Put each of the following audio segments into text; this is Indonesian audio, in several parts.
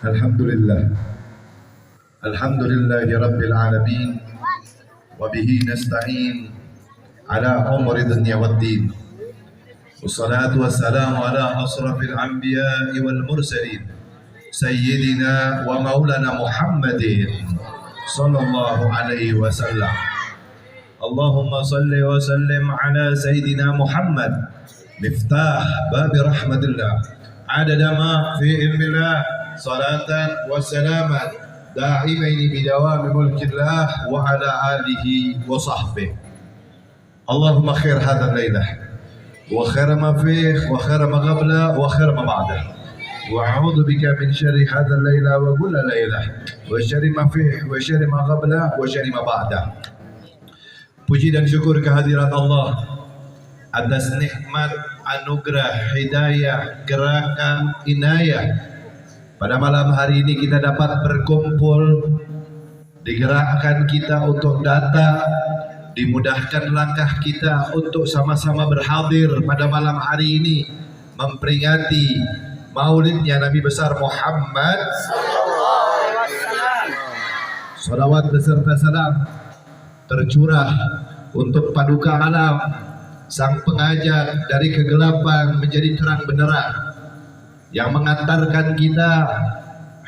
Alhamdulillah. Alhamdulillahi Rabbil Alamin. Wabihi nasta'in ala umri dunya waddin. Wassalatu wassalamu ala asrafil anbiya'i wal mursalin Sayyidina wa maulana Muhammadin sallallahu alaihi wasallam. Allahumma salli wa sallim ala Sayyidina Muhammad miftah babi rahmatillah adada ma fi ilmillah salatan wa salaman da'imaini bidawami mulkillah wa ala alihi wa sahbihi. Allahumma khair hadha laylah wa khair ma fih wa khair ma qabla wa khair ma ba'dah wa a'udhu bika min syarri hadha laylah wa kulla laylah wa syarri ma fih wa syarri ma qabla wa syarri ma ba'dah. Puji dan syukur kehadirat Allah atas nikmat, anugerah, hidayah, gerakan, inayah. Pada malam hari ini kita dapat berkumpul, digerakkan kita untuk datang, dimudahkan langkah kita untuk sama-sama berhadir pada malam hari ini memperingati maulidnya Nabi besar Muhammad salawat beserta salam tercurah untuk paduka alam, sang pengajak dari kegelapan menjadi terang benderang, yang mengantarkan kita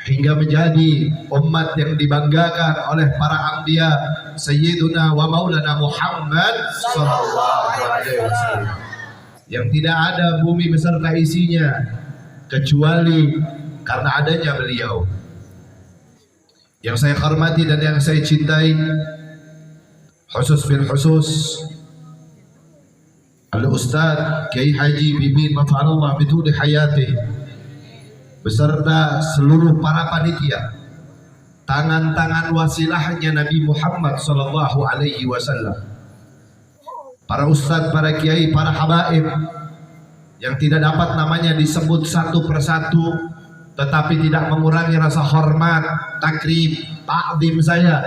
hingga menjadi umat yang dibanggakan oleh para anbiya Sayyiduna wa maulana Muhammad sallallahu alaihi wasallam, yang tidak ada bumi beserta isinya kecuali karena adanya beliau. Yang saya hormati dan yang saya cintai, khusus bil khusus Al-Ustaz Kiai Haji Bibi Maf'alullah bituli hayatih beserta seluruh para panitia, tangan-tangan wasilahnya Nabi Muhammad sallallahu alaihi wasallam, para ustadz, para kiai, para habaib yang tidak dapat namanya disebut satu persatu, tetapi tidak mengurangi rasa hormat, takrim, ta'zim saya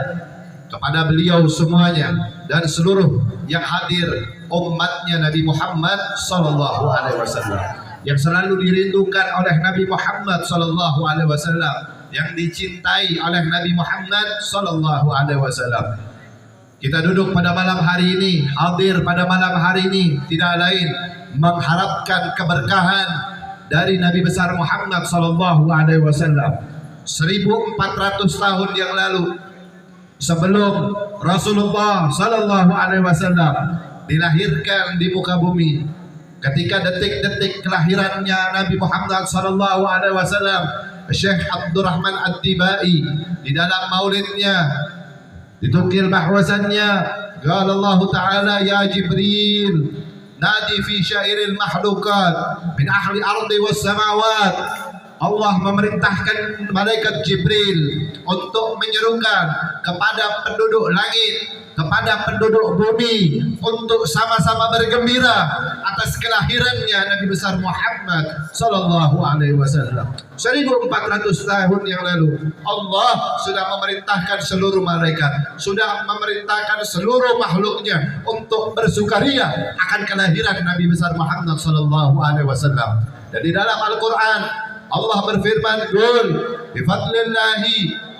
kepada beliau semuanya dan seluruh yang hadir umatnya Nabi Muhammad sallallahu alaihi wasallam, yang selalu dirindukan oleh Nabi Muhammad sallallahu alaihi wasallam, yang dicintai oleh Nabi Muhammad sallallahu alaihi wasallam. Kita duduk pada malam hari ini, hadir pada malam hari ini tidak lain mengharapkan keberkahan dari Nabi besar Muhammad sallallahu alaihi wasallam. 1400 tahun yang lalu, sebelum Rasulullah sallallahu alaihi wasallam dilahirkan di muka bumi, ketika detik-detik kelahirannya Nabi Muhammad sallallahu alaihi wasallam, Syekh Abdurrahman Ad-Dibai di dalam maulidnya ditukil bahwasannya qala Allah Ta'ala ya Jibril nadi fi syairil mahlukat min ahli ardi was samawat. Allah memerintahkan malaikat Jibril untuk menyerukan kepada penduduk langit, kepada penduduk bumi untuk sama-sama bergembira atas kelahirannya Nabi besar Muhammad sallallahu alaihi wasallam. 1400 tahun yang lalu Allah sudah memerintahkan seluruh malaikat, sudah memerintahkan seluruh makhluknya untuk bersukaria akan kelahiran Nabi besar Muhammad sallallahu alaihi wasallam. Dan di dalam Al-Qur'an Allah berfirman, "Qul bi fadlillahi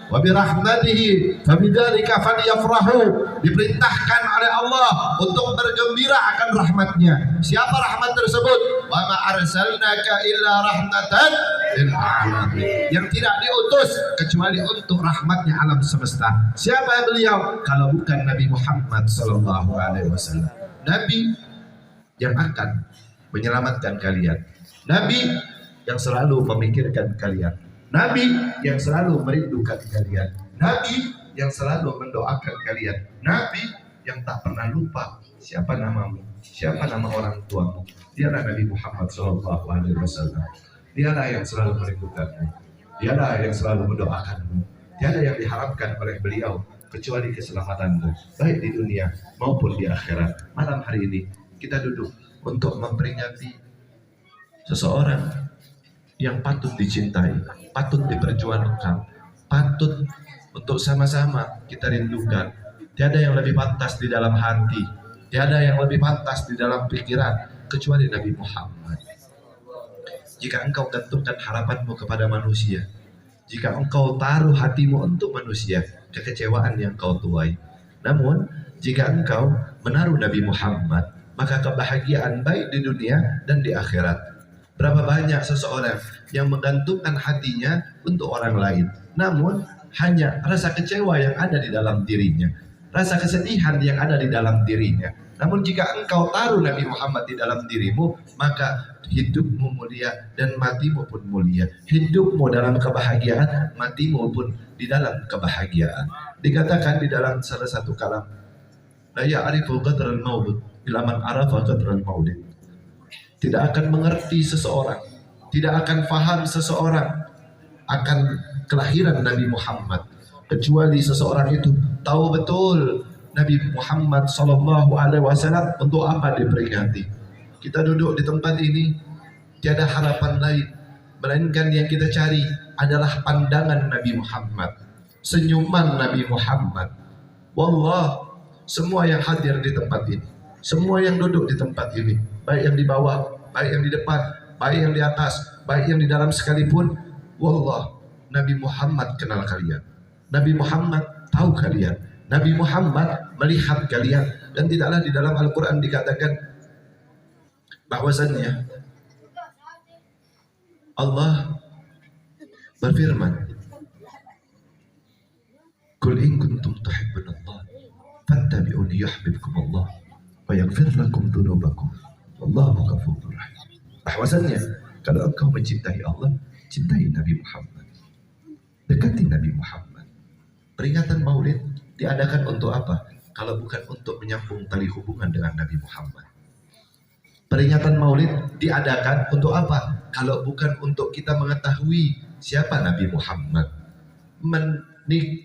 wa bi rahmatihi fabidzalika falyafrahu." Diperintahkan oleh Allah untuk bergembira akan rahmatnya. Siapa rahmat tersebut? Wa ma arsalnaka illa rahmatan lil alamin. Yang tidak diutus kecuali untuk rahmatnya alam semesta. Siapa beliau? Kalau bukan Nabi Muhammad sallallahu alaihi wasallam. Nabi yang akan menyelamatkan kalian. Nabi yang selalu memikirkan kalian, Nabi yang selalu merindukan kalian, Nabi yang selalu mendoakan kalian, Nabi yang tak pernah lupa siapa namamu, siapa nama orang tuamu. Dialah Nabi Muhammad sallallahu alaihi wasallam. Dialah yang selalu merindukanmu, dialah yang selalu mendoakanmu. Tiada yang diharapkan oleh beliau kecuali keselamatanmu, baik di dunia maupun di akhirat. Malam hari ini kita duduk untuk memperingati seseorang yang patut dicintai, patut diperjuangkan, patut untuk sama-sama kita rindukan. Tiada yang lebih pantas di dalam hati, tiada yang lebih pantas di dalam pikiran kecuali Nabi Muhammad. Jika engkau gantungkan harapanmu kepada manusia, jika engkau taruh hatimu untuk manusia, kekecewaan yang kau tuai. Namun jika engkau menaruh Nabi Muhammad, maka kebahagiaan baik di dunia dan di akhirat. Berapa banyak seseorang yang menggantungkan hatinya untuk orang lain, namun hanya rasa kecewa yang ada di dalam dirinya, rasa kesedihan yang ada di dalam dirinya. Namun jika engkau taruh Nabi Muhammad di dalam dirimu, maka hidupmu mulia dan matimu pun mulia. Hidupmu dalam kebahagiaan, matimu pun di dalam kebahagiaan. Dikatakan di dalam salah satu kalam, la ya'rifu qadral maulud illa man arafa qadral maulid. Tidak akan mengerti seseorang, tidak akan faham seseorang akan kelahiran Nabi Muhammad kecuali seseorang itu tahu betul Nabi Muhammad SAW untuk apa diperingati. Kita duduk di tempat ini, tiada harapan lain melainkan yang kita cari adalah pandangan Nabi Muhammad, senyuman Nabi Muhammad. Wallah, semua yang hadir di tempat ini, semua yang duduk di tempat ini, baik yang di bawah, baik yang di depan, baik yang di atas, baik yang di dalam sekalipun, wallah, Nabi Muhammad kenal kalian, Nabi Muhammad tahu kalian, Nabi Muhammad melihat kalian. Dan tidaklah di dalam Al-Quran dikatakan bahwasannya Allah berfirman, Qul in kuntum tuhibbunallah fattabi'uni yuhibbukum Allah wa yaghfir lakum dzunubakum wallahu ghafurur rahim. Bahwasannya kalau engkau mencintai Allah, cintai Nabi Muhammad, dekati Nabi Muhammad. Peringatan Maulid diadakan untuk apa? Kalau bukan untuk menyambung tali hubungan dengan Nabi Muhammad. Peringatan Maulid diadakan untuk apa? Kalau bukan untuk kita mengetahui siapa Nabi Muhammad,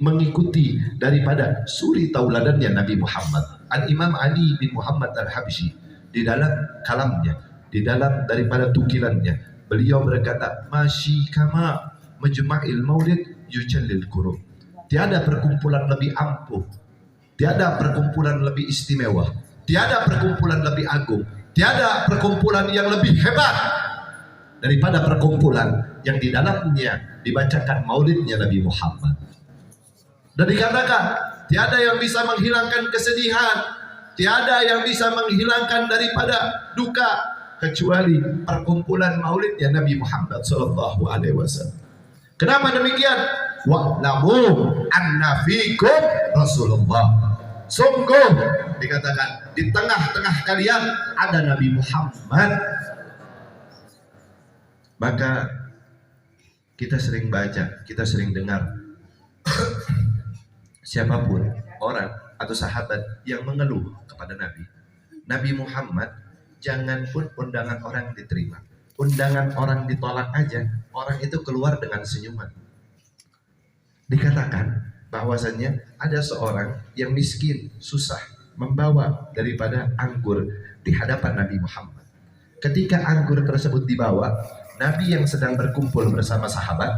mengikuti daripada suri tauladannya Nabi Muhammad. Al-Imam Ali bin Muhammad Al-Habsyi di dalam kalamnya, di dalam daripada tukilannya, beliau berkata, masyi kama majma'il maulid yujallil qurub. Tiada perkumpulan lebih ampuh, tiada perkumpulan lebih istimewa, tiada perkumpulan lebih agung, tiada perkumpulan yang lebih hebat daripada perkumpulan yang di dalamnya dibacakan maulidnya Nabi Muhammad. Dan dikatakan tiada yang bisa menghilangkan kesedihan, tiada yang bisa menghilangkan daripada duka kecuali perkumpulan maulidnya Nabi Muhammad SAW. Kenapa demikian? Wa'lamu anna fikum Rasulullah. Sungguh dikatakan di tengah-tengah kalian ada Nabi Muhammad. Maka kita sering baca, kita sering dengar siapapun orang atau sahabat yang mengeluh kepada Nabi, Nabi Muhammad, jangan pun undangan orang diterima, undangan orang ditolak aja, orang itu keluar dengan senyuman. Dikatakan bahwasannya ada seorang yang miskin, susah, membawa daripada anggur di hadapan Nabi Muhammad. Ketika anggur tersebut dibawa, Nabi yang sedang berkumpul bersama sahabat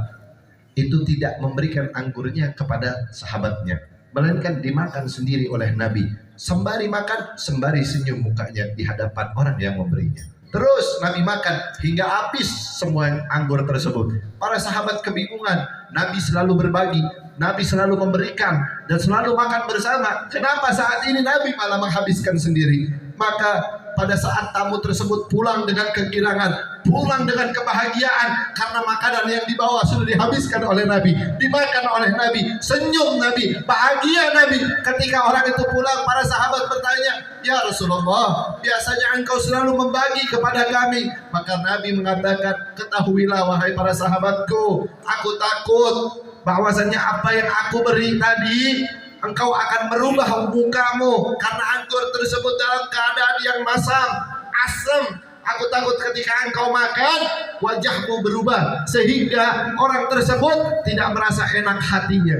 itu tidak memberikan anggurnya kepada sahabatnya, melainkan dimakan sendiri oleh Nabi. Sembari makan, sembari senyum mukanya di hadapan orang yang memberinya. Terus Nabi makan hingga habis semua anggur tersebut. Para sahabat kebingungan. Nabi selalu berbagi, Nabi selalu memberikan dan selalu makan bersama. Kenapa saat ini Nabi malah menghabiskan sendiri? Maka pada saat tamu tersebut pulang dengan kegirangan, pulang dengan kebahagiaan karena makanan yang dibawa sudah dihabiskan oleh Nabi, dimakan oleh Nabi, senyum Nabi, bahagia Nabi. Ketika orang itu pulang, para sahabat bertanya, ya Rasulullah, biasanya engkau selalu membagi kepada kami. Maka Nabi mengatakan, ketahuilah wahai para sahabatku, aku takut bahwasanya apa yang aku beri tadi engkau akan merubah mukamu karena anggur tersebut dalam keadaan yang masam, asam. Aku takut ketika engkau makan wajahmu berubah sehingga orang tersebut tidak merasa enak hatinya.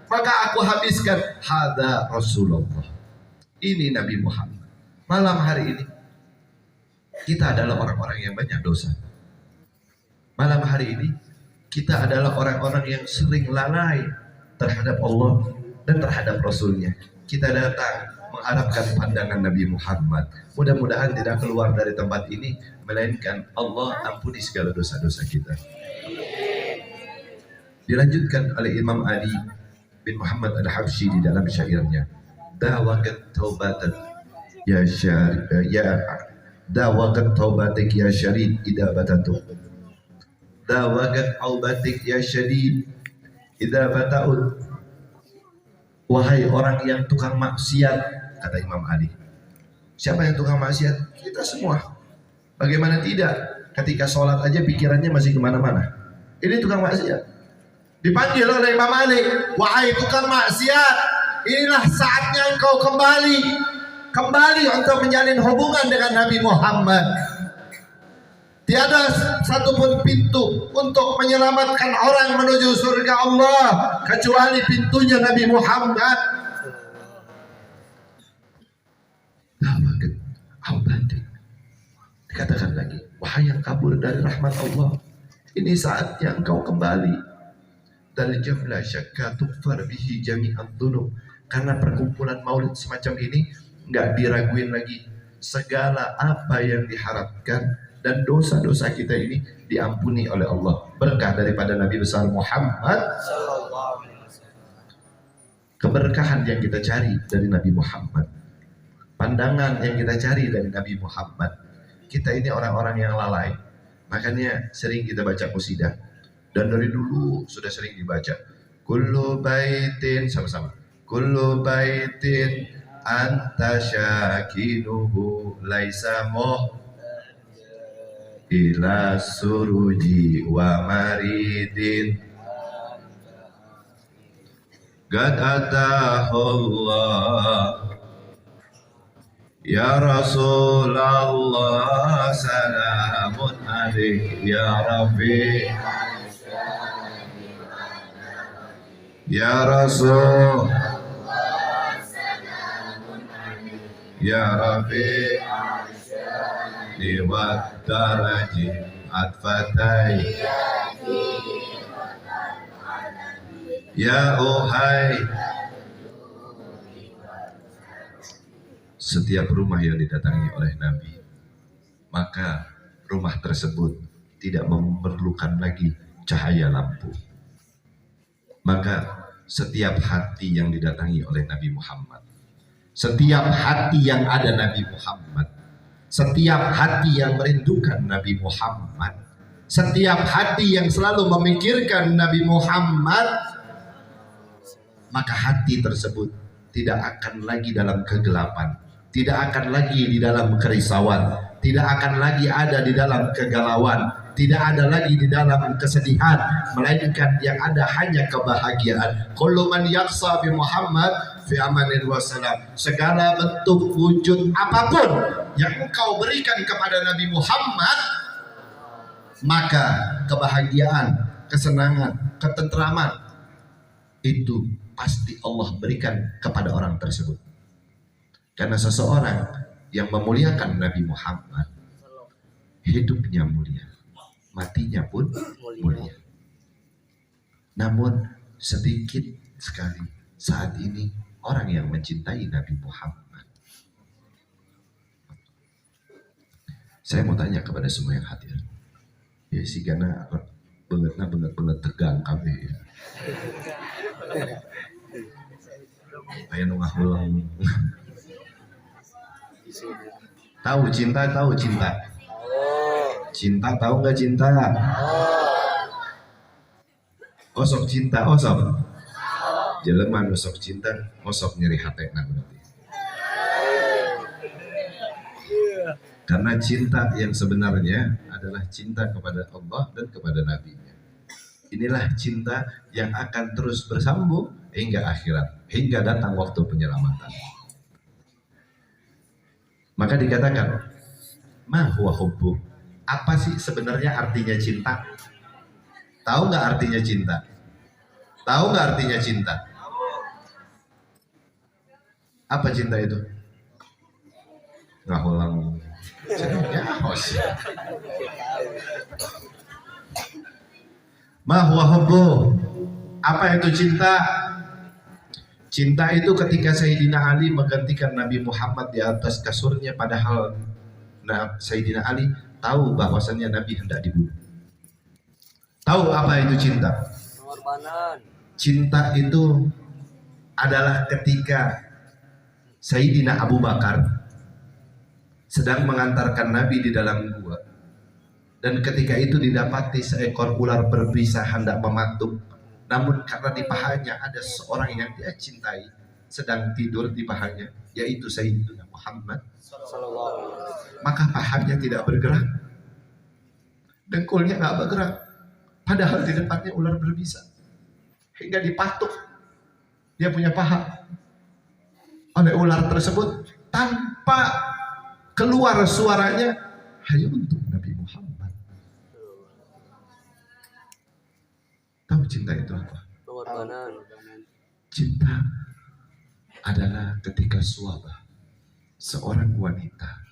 Maka aku habiskan. Hada Rasulullah. Ini Nabi Muhammad. Malam hari ini kita adalah orang-orang yang banyak dosa. Malam hari ini kita adalah orang-orang yang sering lalai terhadap Allah dan terhadap Rasulnya. Kita datang mengharapkan pandangan Nabi Muhammad. Mudah-mudahan tidak keluar dari tempat ini melainkan Allah ampuni segala dosa-dosa kita. Dilanjutkan oleh Imam Ali bin Muhammad Al-Habsyi di dalam syairnya, dawakat taubatan ya syari ya dawakat taubatik ya syarid idza batatu, dawakat taubatik ya syadid idza bataut. Wahai orang yang tukang maksiat, kata Imam Ali. Siapa yang tukang maksiat? Kita semua. Bagaimana tidak? Ketika sholat aja pikirannya masih kemana-mana. Ini tukang maksiat. Dipanggil oleh Imam Ali, wahai tukang maksiat, inilah saatnya engkau kembali untuk menjalin hubungan dengan Nabi Muhammad. Tiada satupun pintu untuk menyelamatkan orang menuju surga Allah kecuali pintunya Nabi Muhammad. Dikatakan lagi, wahai yang kabur dari rahmat Allah, ini saatnya engkau kembali. Dan jamla syakka tukfar bihi jami'ad dzunub. Karena perkumpulan maulid semacam ini enggak diraguin lagi. Segala apa yang diharapkan dan dosa-dosa kita ini diampuni oleh Allah. Berkah daripada Nabi besar Muhammad. Keberkahan yang kita cari dari Nabi Muhammad. Pandangan yang kita cari dari Nabi Muhammad. Kita ini orang-orang yang lalai. Makanya sering kita baca qasidah. Dan dari dulu sudah sering dibaca. Kullu baitin, sama-sama. Kullu baitin anta syakinuhu laisa ila suruji wa maridin qad atahullah ya Rasulullah salamun alaik ya Rafi ya Rasul ya Rafi lewat daraji atfatai ya ohai. Setiap rumah yang didatangi oleh Nabi, maka rumah tersebut tidak memerlukan lagi cahaya lampu. Maka setiap hati yang didatangi oleh Nabi Muhammad, setiap hati yang ada Nabi Muhammad, setiap hati yang merindukan Nabi Muhammad, setiap hati yang selalu memikirkan Nabi Muhammad, maka hati tersebut tidak akan lagi dalam kegelapan, tidak akan lagi di dalam kerisauan, tidak akan lagi ada di dalam kegalauan, tidak ada lagi di dalam kesedihan, melainkan yang ada hanya kebahagiaan. Kullu man yaqsa bi Muhammad fi amanin wassalam. Segala bentuk wujud apapun yang engkau berikan kepada Nabi Muhammad, maka kebahagiaan, kesenangan, ketentraman itu pasti Allah berikan kepada orang tersebut. Karena seseorang yang memuliakan Nabi Muhammad, hidupnya mulia, matinya pun mulia. Namun sedikit sekali saat ini orang yang mencintai Nabi Muhammad. Saya mau tanya kepada semua yang hadir. Ya sih karena banget tegang kabeh ya. Aya nu ngahulang. Tahu cinta? Cinta tahu nggak cinta? Osok cinta, osok. Jeleman osok cinta, osok nyeri hatena berarti. Karena cinta yang sebenarnya adalah cinta kepada Allah dan kepada Nabi-Nya. Inilah cinta yang akan terus bersambung hingga akhirat, hingga datang waktu penyelamatan. Maka dikatakan, ma huwa hubbu. Apa sih sebenarnya artinya cinta? Tahu nggak artinya cinta? Tahu nggak artinya cinta? Apa cinta itu? Ngahulang. Ya, hos. Ma huwa hubbu. Apa itu cinta? Cinta itu ketika Sayyidina Ali menggantikan Nabi Muhammad di atas kasurnya, padahal Sayyidina Ali tahu bahwasannya Nabi hendak dibunuh. Tahu apa itu cinta? Cinta itu adalah ketika Sayyidina Abu Bakar sedang mengantarkan Nabi di dalam gua, dan ketika itu didapati seekor ular berbisa hendak mematuk, namun karena di pahanya ada seorang yang dia cintai sedang tidur di pahanya, yaitu Sayyidina Muhammad, maka pahanya tidak bergerak, dengkulnya nggak bergerak, padahal di depannya ular berbisa, hingga dipatuk dia punya paha oleh ular tersebut tanpa keluar suaranya, hanya untuk Nabi Muhammad. Tahu cinta itu apa? Cinta adalah ketika Suwabah, seorang wanita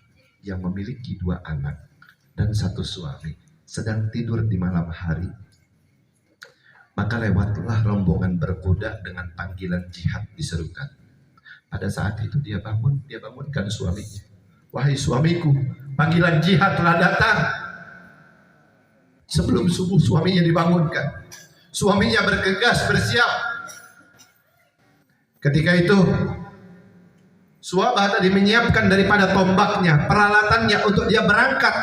yang memiliki 2 anak dan 1 suami, sedang tidur di malam hari, maka lewatlah rombongan berkuda dengan panggilan jihad diserukan. Pada saat itu dia bangunkan suaminya. Wahai suamiku, panggilan jihad telah datang. Sebelum subuh suaminya dibangunkan. Suaminya bergegas bersiap. Ketika itu Suwabah tadi menyiapkan daripada tombaknya, peralatannya untuk dia berangkat.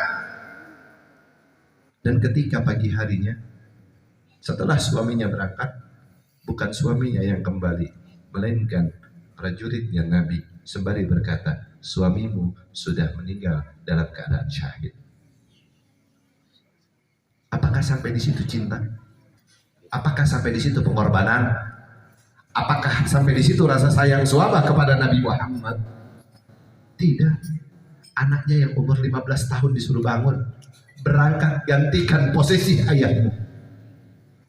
Dan ketika pagi harinya, setelah suaminya berangkat, bukan suaminya yang kembali, melainkan prajuritnya Nabi sembari berkata, suamimu sudah meninggal dalam keadaan syahid. Apakah sampai di situ cinta? Apakah sampai di situ pengorbanan? Apakah sampai di situ rasa sayang Suwabah kepada Nabi Muhammad? Tidak. Anaknya yang umur 15 tahun disuruh bangun, berangkat gantikan posisi ayahmu.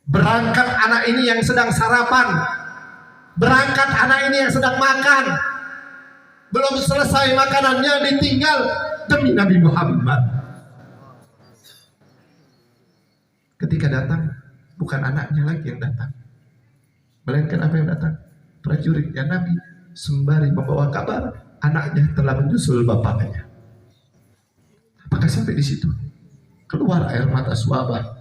Berangkat anak ini yang sedang sarapan, berangkat anak ini yang sedang makan, belum selesai makanannya ditinggal demi Nabi Muhammad. Ketika datang, bukan anaknya lagi yang datang, melainkan apa yang datang? Prajuritnya Nabi, sembari membawa kabar anaknya telah menyusul bapaknya. Apakah sampai di situ? Keluar air mata Suwabah.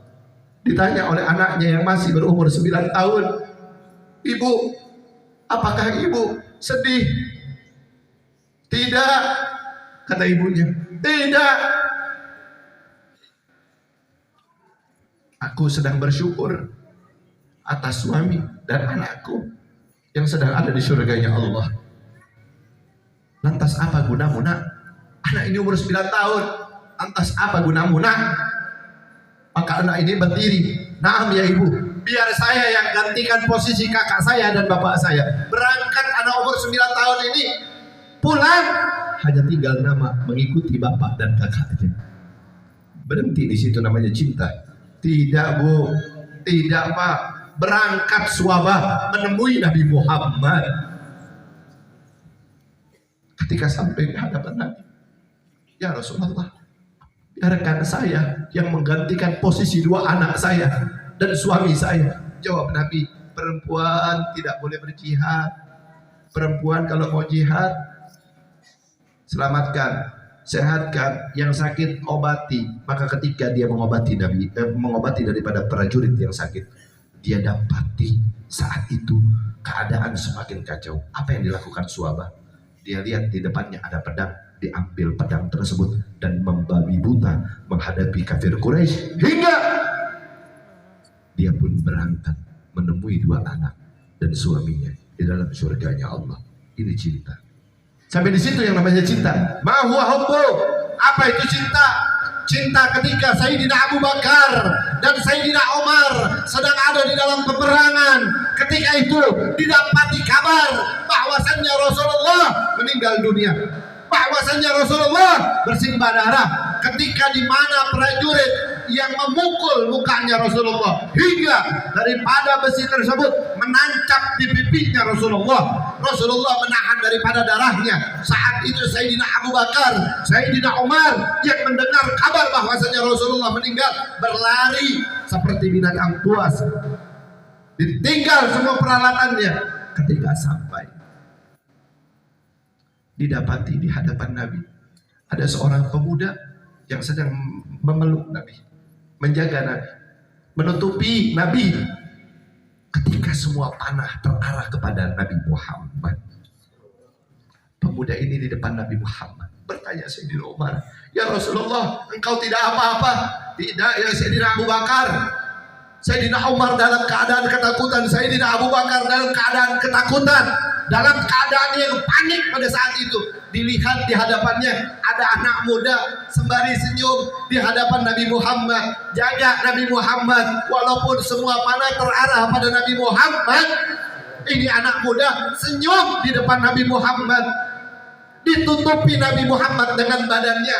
Ditanya oleh anaknya yang masih berumur 9 tahun, ibu, apakah ibu sedih? Tidak, kata ibunya. Tidak. Aku sedang bersyukur atas suami dan anakku yang sedang ada di surganya Allah. Lantas apa gunamu nak? Anak ini umur 9 tahun. Lantas apa gunamu nak? Maka anak ini berdiri. Naam ya ibu, biar saya yang gantikan posisi kakak saya dan bapak saya. Berangkat anak umur 9 tahun ini, pulang hanya tinggal nama mengikuti bapak dan kakaknya. Berhenti di situ namanya cinta? Tidak bu, tidak pak. Berangkat Suwabah menemui Nabi Muhammad. Ketika sampai di hadapan Nabi, ya Rasulullah, biarkan saya yang menggantikan posisi 2 anak saya dan suami saya. Jawab Nabi, perempuan tidak boleh berjihad. Perempuan kalau mau jihad, selamatkan, sehatkan, yang sakit obati. Maka ketika dia mengobati mengobati daripada prajurit yang sakit, dia dapati saat itu keadaan semakin kacau. Apa yang dilakukan Suwabah? Dia lihat di depannya ada pedang, diambil pedang tersebut dan membabi buta menghadapi kafir Quraisy, hingga dia pun berangkat menemui 2 anak dan suaminya di dalam surganya Allah. Ini cinta. Sampai di situ yang namanya cinta. Ma huwa hubbu. Apa itu cinta? Cinta ketika Sayyidina Abu Bakar dan Sayyidina Umar sedang ada di dalam peperangan. Ketika itu didapati kabar bahwasannya Rasulullah meninggal dunia, bahwasannya Rasulullah bersimbah darah. Ketika di mana prajurit yang memukul mukanya Rasulullah hingga daripada besi tersebut menancap di pipinya Rasulullah. Rasulullah menahan daripada darahnya. Saat itu Sayyidina Abu Bakar, Sayyidina Umar yang mendengar kabar bahwasanya Rasulullah meninggal, berlari seperti binatang buas. Ditinggal semua peralatannya. Ketika sampai, didapati di hadapan Nabi ada seorang pemuda yang sedang memeluk Nabi, menjaga Nabi, menutupi Nabi. ketika semua panah terarah kepada Nabi Muhammad. Pemuda ini di depan Nabi Muhammad bertanya Sayyidina Umar, "Ya Rasulullah, engkau tidak apa-apa?" "Tidak ya Sayyidina Abu Bakar." Sayyidina Umar dalam keadaan ketakutan, Sayyidina Abu Bakar dalam keadaan ketakutan, dalam keadaan yang panik pada saat itu. Dilihat di hadapannya ada anak muda sembari senyum di hadapan Nabi Muhammad. Jaga Nabi Muhammad, walaupun semua panah terarah pada Nabi Muhammad, ini anak muda senyum di depan Nabi Muhammad, ditutupi Nabi Muhammad dengan badannya.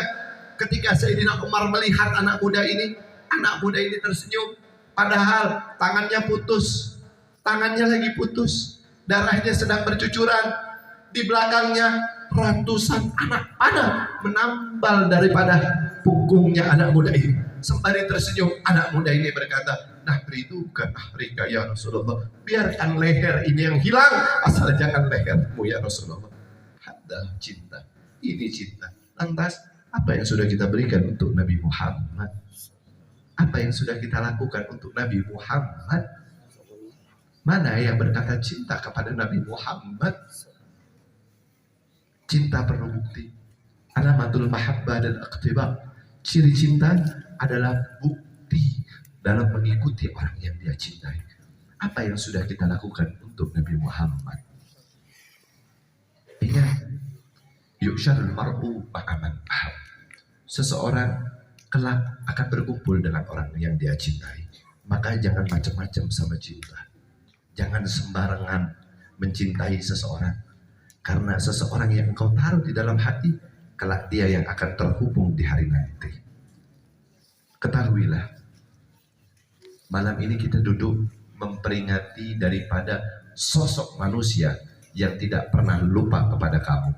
Ketika Sayyidina Umar melihat anak muda ini tersenyum, padahal tangannya putus, tangannya lagi putus, darahnya sedang bercucuran, di belakangnya ratusan anak panah menambal daripada punggungnya anak muda ini. Sembari tersenyum, anak muda ini berkata, "Nahriduka nahrika ya Rasulullah." Biarkan leher ini yang hilang, asal jangan lehermu ya Rasulullah. Ada cinta, ini cinta. Lantas apa yang sudah kita berikan untuk Nabi Muhammad? Apa yang sudah kita lakukan untuk Nabi Muhammad? Mana yang berkata cinta kepada Nabi Muhammad? Cinta perlu bukti. Alamatul mahabbah dan iqtiba. Ciri cinta adalah bukti dalam mengikuti orang yang dia cintai. Apa yang sudah kita lakukan untuk Nabi Muhammad? Ingat, yu'syarul mar'u ma'aman ahab. Seseorang kelak akan berkumpul dengan orang yang dia cintai. Maka jangan macam-macam sama cinta. Jangan sembarangan mencintai seseorang. Karena seseorang yang engkau taruh di dalam hati, kelak dia yang akan terhubung di hari nanti. Ketahuilah, malam ini kita duduk memperingati daripada sosok manusia yang tidak pernah lupa kepada kamu.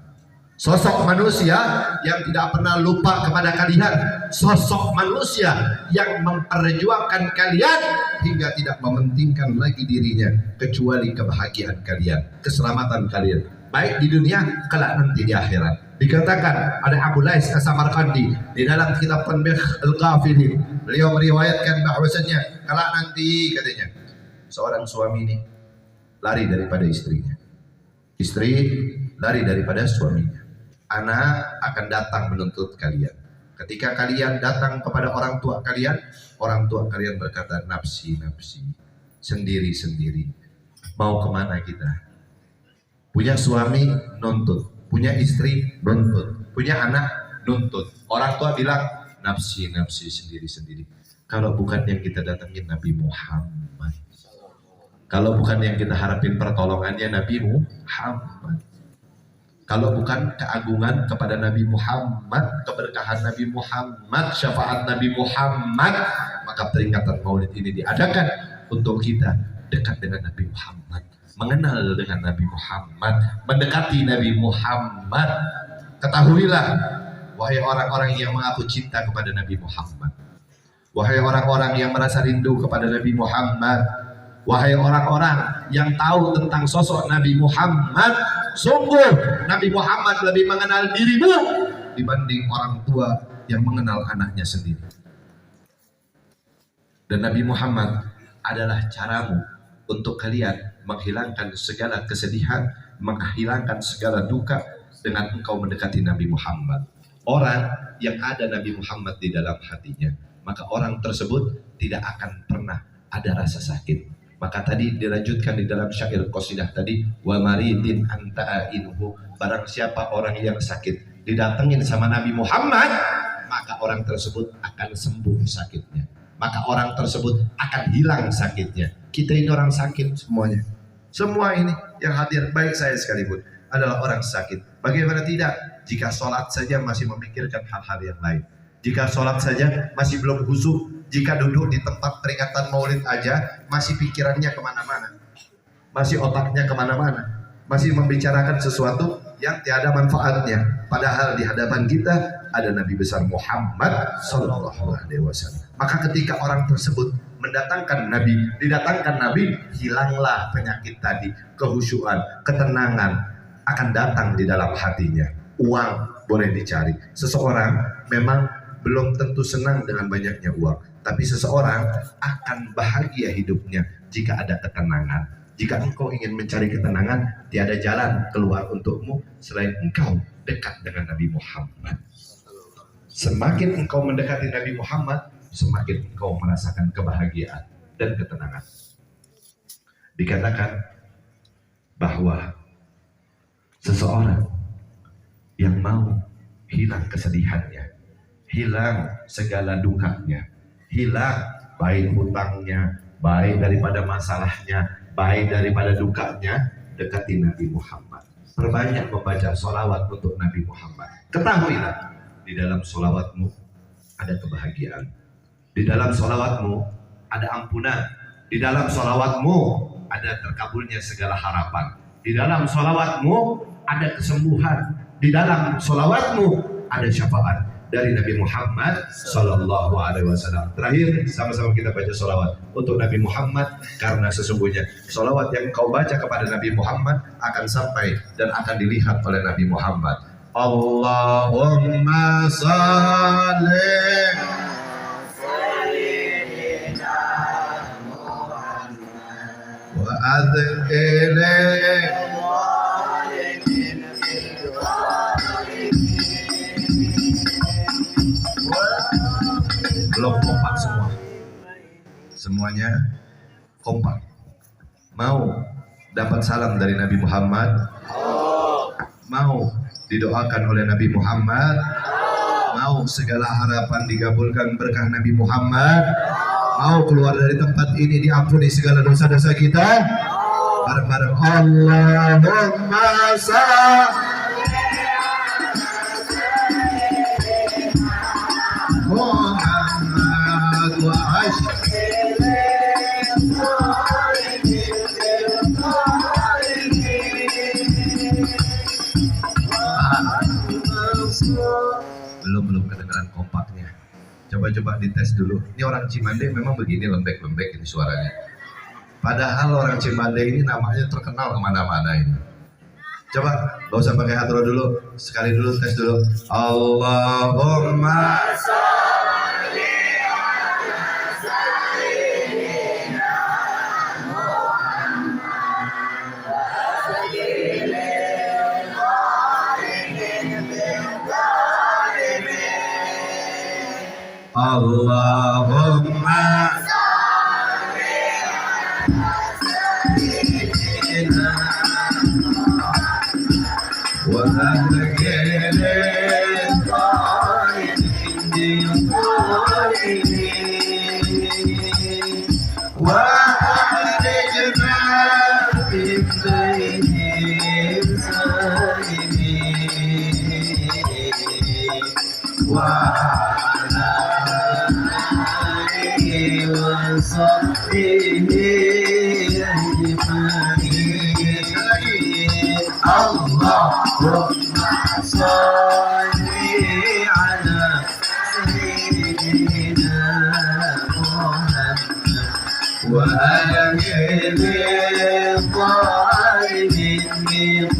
Sosok manusia yang tidak pernah lupa kepada kalian. Sosok manusia yang memperjuangkan kalian hingga tidak mementingkan lagi dirinya kecuali kebahagiaan kalian, keselamatan kalian, baik di dunia kelak nanti di akhirat. Dikatakan ada Abu Lais As-Samarqandi di dalam kitab Tanbih Al-Ghafilin, beliau meriwayatkan bahwasanya kelak nanti, katanya, seorang suami ini lari daripada istrinya, istri lari daripada suaminya. Anak akan datang menuntut kalian. Ketika kalian datang kepada orang tua kalian berkata, "Nafsi, nafsi, sendiri-sendiri. Mau kemana kita?" Punya suami nuntut, punya istri nuntut, punya anak nuntut. Orang tua bilang, "Nafsi, nafsi, sendiri-sendiri." Kalau bukan yang kita datangin Nabi Muhammad, kalau bukan yang kita harapin pertolongannya Nabi Muhammad, kalau bukan keagungan kepada Nabi Muhammad, keberkahan Nabi Muhammad, syafaat Nabi Muhammad, maka peringatan Maulid ini diadakan untuk kita dekat dengan Nabi Muhammad, mengenal dengan Nabi Muhammad, mendekati Nabi Muhammad. Ketahuilah, wahai orang-orang yang mengaku cinta kepada Nabi Muhammad, wahai orang-orang yang merasa rindu kepada Nabi Muhammad, wahai orang-orang yang tahu tentang sosok Nabi Muhammad, sungguh Nabi Muhammad lebih mengenal dirimu dibanding orang tua yang mengenal anaknya sendiri. Dan Nabi Muhammad adalah caramu untuk kalian menghilangkan segala kesedihan, menghilangkan segala duka dengan engkau mendekati Nabi Muhammad. Orang yang ada Nabi Muhammad di dalam hatinya, maka orang tersebut tidak akan pernah ada rasa sakit. Maka tadi dilanjutkan di dalam syair qasidah tadi, wa maridin anta ainuhu, barang siapa orang yang sakit didatengin sama Nabi Muhammad, maka orang tersebut akan sembuh sakitnya, maka orang tersebut akan hilang sakitnya. Kita ini orang sakit semuanya, semua ini yang hadir, baik saya sekalipun, adalah orang sakit. Bagaimana tidak jika sholat saja masih memikirkan hal-hal yang lain, jika sholat saja masih belum khusyuk, jika duduk di tempat peringatan Maulid aja masih pikirannya kemana-mana, masih otaknya kemana-mana, masih membicarakan sesuatu yang tiada manfaatnya. Padahal di hadapan kita ada Nabi besar Muhammad Sallallahu Alaihi Wasallam. Maka ketika orang tersebut mendatangkan Nabi, didatangkan Nabi, hilanglah penyakit tadi, kehusyuan, ketenangan akan datang di dalam hatinya. Uang boleh dicari. Seseorang memang belum tentu senang dengan banyaknya uang, tapi seseorang akan bahagia hidupnya jika ada ketenangan. Jika engkau ingin mencari ketenangan, tiada jalan keluar untukmu selain engkau dekat dengan Nabi Muhammad. Semakin engkau mendekati Nabi Muhammad, semakin engkau merasakan kebahagiaan dan ketenangan. Dikatakan bahwa seseorang yang mau hilang kesedihannya, hilang segala dukanya, hilang baik hutangnya, baik daripada masalahnya, baik daripada dukanya, dekati Nabi Muhammad. Perbanyak membaca sholawat untuk Nabi Muhammad. Ketahuilah, di dalam sholawatmu ada kebahagiaan. Di dalam sholawatmu ada ampunan. Di dalam sholawatmu ada terkabulnya segala harapan. Di dalam sholawatmu ada kesembuhan. Di dalam sholawatmu ada syafaat dari Nabi Muhammad Sallallahu Alaihi Wasallam. Terakhir, sama-sama kita baca sholawat untuk Nabi Muhammad, karena sesungguhnya sholawat yang kau baca kepada Nabi Muhammad akan sampai dan akan dilihat oleh Nabi Muhammad. Allahumma salli wa adkhilna belum kompak semua. Semuanya kompak. Mau dapat salam dari Nabi Muhammad? Mau didoakan oleh Nabi Muhammad? Mau segala harapan dikabulkan berkah Nabi Muhammad? Mau keluar dari tempat ini diampuni segala dosa-dosa kita? Bareng-bareng Allahumma salli Muhammad wa belum kedengaran kompaknya. Coba dites dulu. Ini orang Cimande memang begini lembek-lembek ini suaranya. Padahal orang Cimande ini namanya terkenal kemana-mana ini. Coba, gak usah pakai hatro dulu. Sekali dulu tes dulu. Allahumma salli ala sayyidina Muhammad. Allahumma salli ala sayyidina wa adkhilna wa akhrijna min bainihim salimin wa Allahumma salli ala sayyidina Muhammad wa adkhilil zalimin min zalimin. Allahumma salli ala sayyidina Muhammad wa adkhilil zalimin min zalimin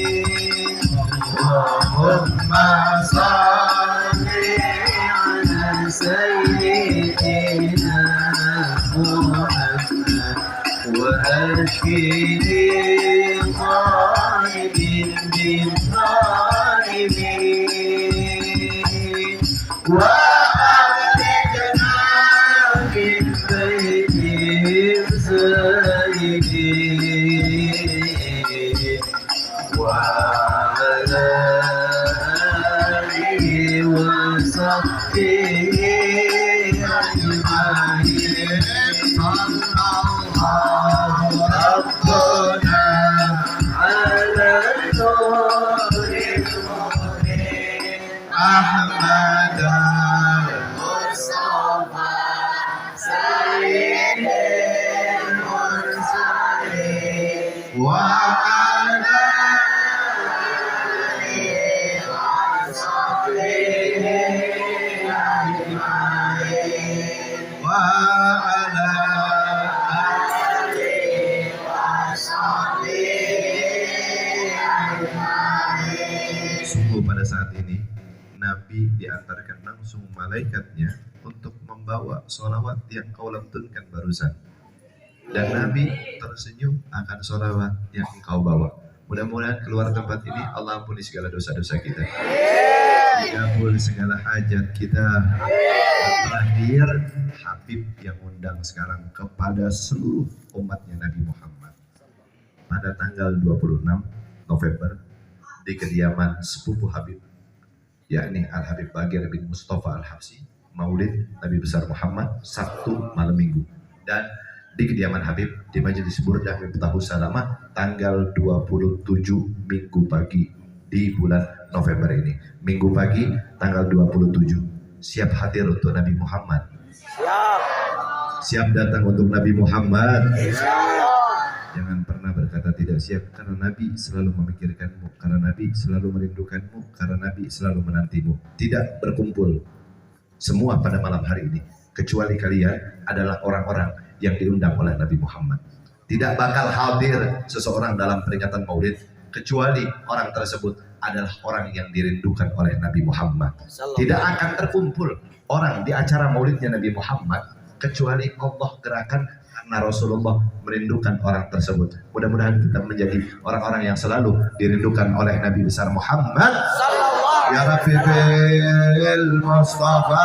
wa akhrijna min bainihim salimin wa ala alihi wa sahbihi ajma'in. Sallallahu rabbuna ala nuril mu'min Ahmad Mustafa sayyidil mursalin wa ala alihi wa sahbihi ajma'in wa ala alihi wa sahbihi ajma'in. Sungguh pada saat ini Nabi diantarkan langsung malaikatnya untuk membawa sholawat yang kau lantunkan barusan. Dan Nabi tersenyum akan sholawat yang engkau bawa. Mudah-mudahan keluar tempat ini Allah ampuni segala dosa-dosa kita, kabul segala hajat kita. Terakhir, Habib yang undang sekarang kepada seluruh umatnya Nabi Muhammad pada tanggal 26 November di kediaman sepupu Habib, yakni Al-Habib Bagir bin Mustafa Al-Habsyi, Maulid Nabi besar Muhammad Sabtu malam Minggu. Dan di kediaman Habib di Majelis Burdah Miftahus Salamah tanggal 27 Minggu pagi di bulan November ini. Minggu pagi tanggal 27. Siap hadir untuk Nabi Muhammad? Siap datang untuk Nabi Muhammad? Jangan pernah berkata tidak siap, karena Nabi selalu memikirkanmu, karena Nabi selalu merindukanmu, karena Nabi selalu menantimu. Tidak berkumpul semua pada malam hari ini, kecuali kalian adalah orang-orang yang diundang oleh Nabi Muhammad. Tidak bakal hadir seseorang dalam peringatan Maulid kecuali orang tersebut adalah orang yang dirindukan oleh Nabi Muhammad. Tidak akan terkumpul orang di acara Maulidnya Nabi Muhammad kecuali Allah gerakan karena Rasulullah merindukan orang tersebut. Mudah-mudahan kita menjadi orang-orang yang selalu dirindukan oleh Nabi besar Muhammad. Ya Rabbi bil Mustafa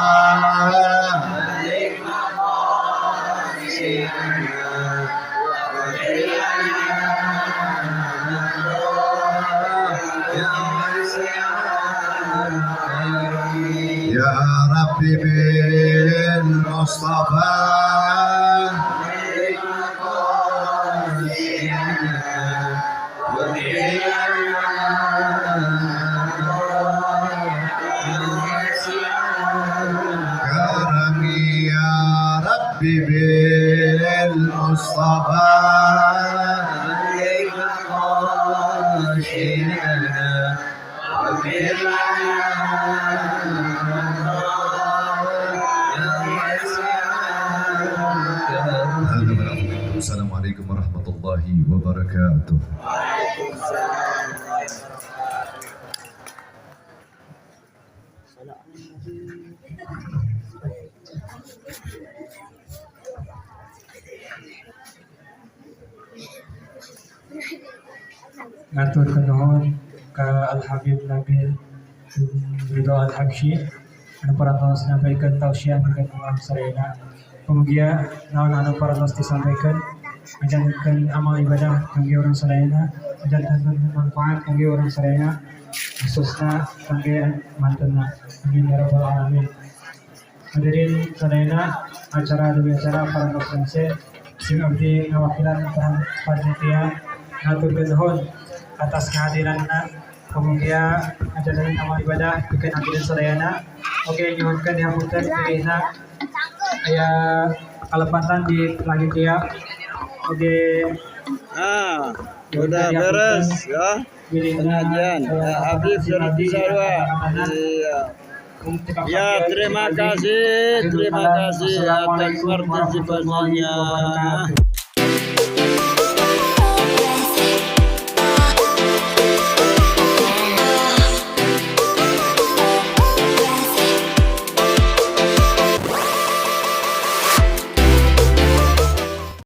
Ya Rabbi bil Mustafa Karami Ya Rabbi bil Mustafa Assalamualaikum warahmatullahi wabarakatuh. Ngatur kenuhun ke Al-Habib Nabil Ridho Al-Habsyi anu parantos sampaikan tausiah berkat alam sarena. Kemudian naon anu parantos disampaikan ajankeun amal ibadah kangge urang sadayana, ajankeun manfaat kangge urang sadayana, khususna kangge mantenna. Amin ya rabbal alamin. Hadirin sadayana, acara demi acara parantos sensei sing abdi ngawakilan panitia ngaturkeun nuhun atas kehadiranna. Kemudian ajaran amal ibadah bikin hadirin sadayana. Oke, nyuhunkeun dihapunten pilihna aya kalepatan di langit dia. Oke. Udah beres ya. Pengajian Habib dari Sarwa. Iya. Ya, terima kasih atas partisipasinya.